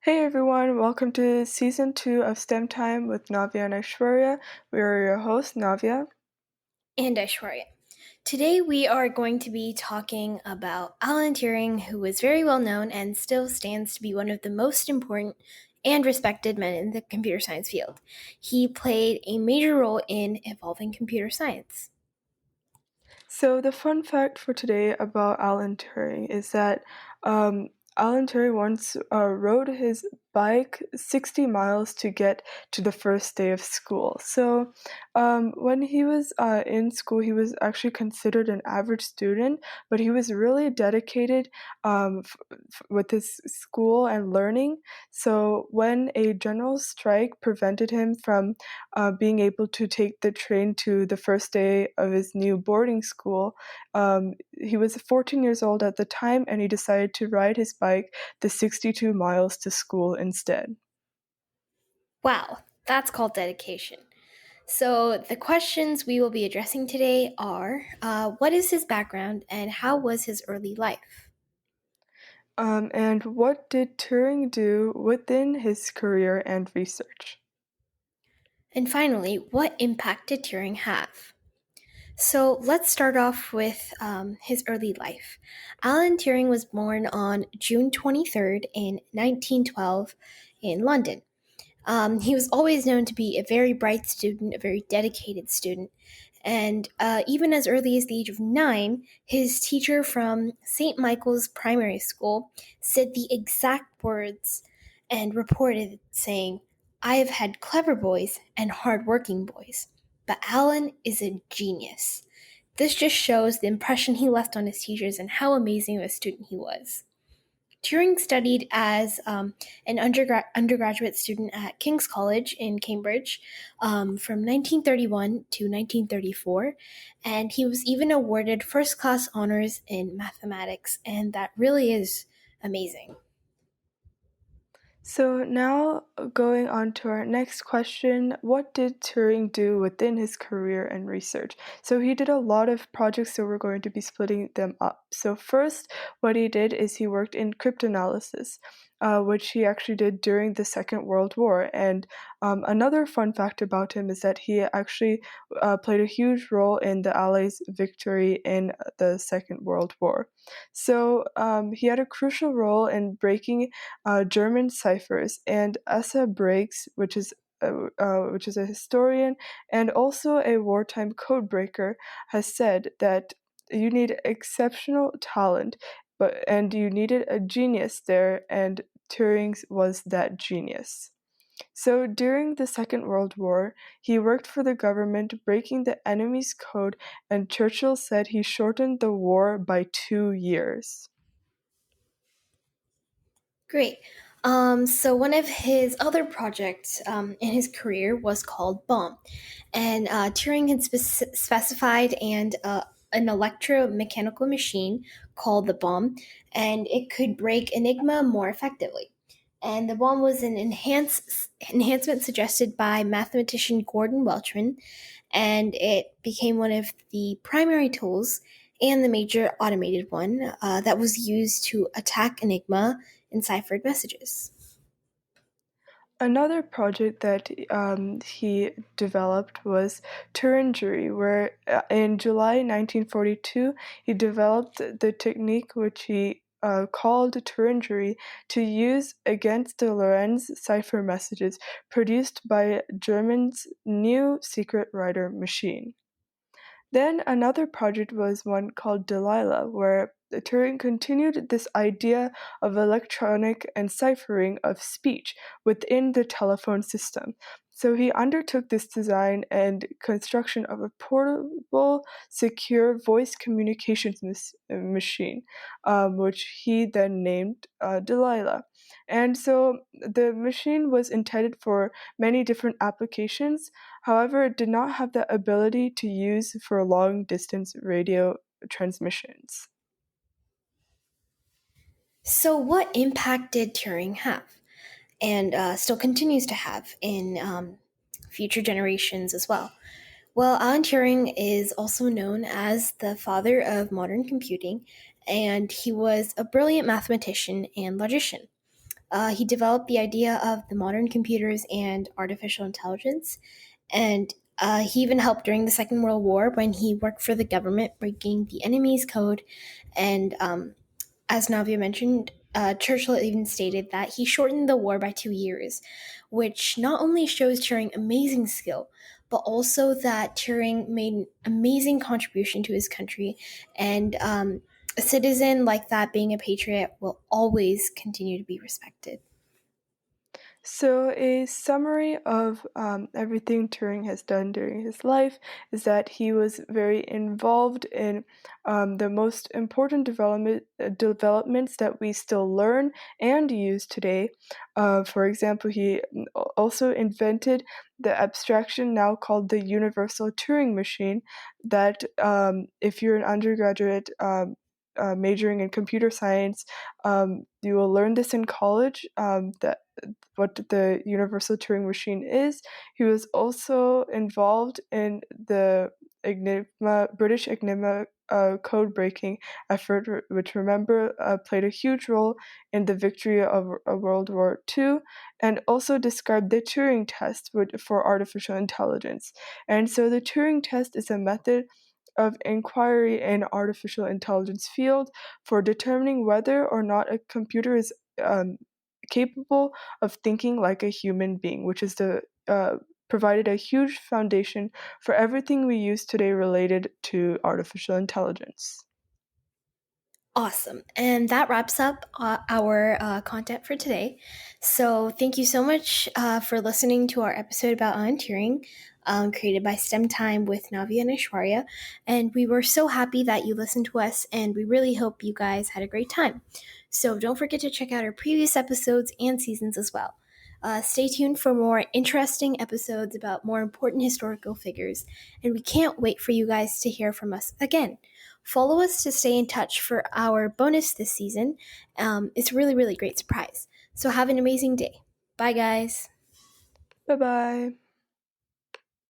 Hey everyone, welcome to season 2 of STEM Time with Navya and Aishwarya. We are your hosts, Navya. And Aishwarya. Today we are going to be talking about Alan Turing, who was very well known and still stands to be one of the most important and respected men in the computer science field. He played a major role in evolving computer science. So, the fun fact for today about Alan Turing is that um, Alan Turing once rode his bike 60 miles to get to the first day of school. So, when he was in school, he was actually considered an average student, but he was really dedicated with his school and learning. So, when a general strike prevented him from being able to take the train to the first day of his new boarding school. He was 14 years old at the time, and he decided to ride his bike the 62 miles to school instead. Wow, that's called dedication. So, the questions we will be addressing today are what is his background and how was his early life? And what did Turing do within his career and research? And finally, what impact did Turing have? So let's start off with his early life. Alan Turing was born on June 23rd in 1912 in London. He was always known to be a very bright student, a very dedicated student. And even as early as the age of 9, his teacher from St. Michael's Primary School said the exact words and reported saying, I have had clever boys and hardworking boys, but Alan is a genius. This just shows the impression he left on his teachers and how amazing of a student he was. Turing studied as an undergraduate student at King's College in Cambridge from 1931 to 1934, and he was even awarded first class honors in mathematics, and that really is amazing. So now going on to our next question, what did Turing do within his career and research? So he did a lot of projects, so we're going to be splitting them up. So first, what he did is he worked in cryptanalysis, which he actually did during the Second World War. And another fun fact about him is that he actually played a huge role in the Allies' victory in the Second World War. So he had a crucial role in breaking German ciphers, and Asa Briggs, which is a historian and also a wartime codebreaker, has said that you need exceptional talent, and you needed a genius there, and Turing's was that genius. So during the Second World War, he worked for the government, breaking the enemy's code, and Churchill said he shortened the war by 2 years. Great. So one of his other projects in his career was called Bombe, and Turing had specified an electromechanical machine called the Bombe, and it could break Enigma more effectively. And the Bombe was an enhancement suggested by mathematician Gordon Welchman, and it became one of the primary tools and the major automated one that was used to attack Enigma enciphered messages. Another project that he developed was Turingery, where in July 1942 he developed the technique which he called Turingery to use against the Lorenz cipher messages produced by German's new secret writer machine. Then another project was one called Delilah, where Turing continued this idea of electronic enciphering of speech within the telephone system. So he undertook this design and construction of a portable, secure voice communications machine, which he then named Delilah. And so the machine was intended for many different applications. However, it did not have the ability to use for long distance radio transmissions. So, what impact did Turing have, and still continues to have in future generations as well? Well, Alan Turing is also known as the father of modern computing, and he was a brilliant mathematician and logician. He developed the idea of the modern computers and artificial intelligence, and he even helped during the Second World War when he worked for the government breaking the enemy's code. And as Navya mentioned, Churchill even stated that he shortened the war by 2 years, which not only shows Turing amazing skill, but also that Turing made an amazing contribution to his country. And a citizen like that, being a patriot, will always continue to be respected. So, a summary of everything Turing has done during his life is that he was very involved in the most important developments that we still learn and use today. For example, he also invented the abstraction now called the Universal Turing Machine. That if you're an undergraduate majoring in computer science, you will learn this in college. That what the Universal Turing Machine is. He was also involved in the British Enigma code breaking effort, which remember played a huge role in the victory of World War II, and also described the Turing test for artificial intelligence. And so the Turing test is a method of inquiry in artificial intelligence field for determining whether or not a computer is capable of thinking like a human being, which is the provided a huge foundation for everything we use today related to artificial intelligence. Awesome. And that wraps up our content for today. So, thank you so much for listening to our episode about Alan Turing, created by STEM Time with Navya and Aishwarya. And we were so happy that you listened to us, and we really hope you guys had a great time. So, don't forget to check out our previous episodes and seasons as well. Stay tuned for more interesting episodes about more important historical figures, and we can't wait for you guys to hear from us again. Follow us to stay in touch for our bonus this season. It's a really, really great surprise. So have an amazing day. Bye, guys. Bye bye.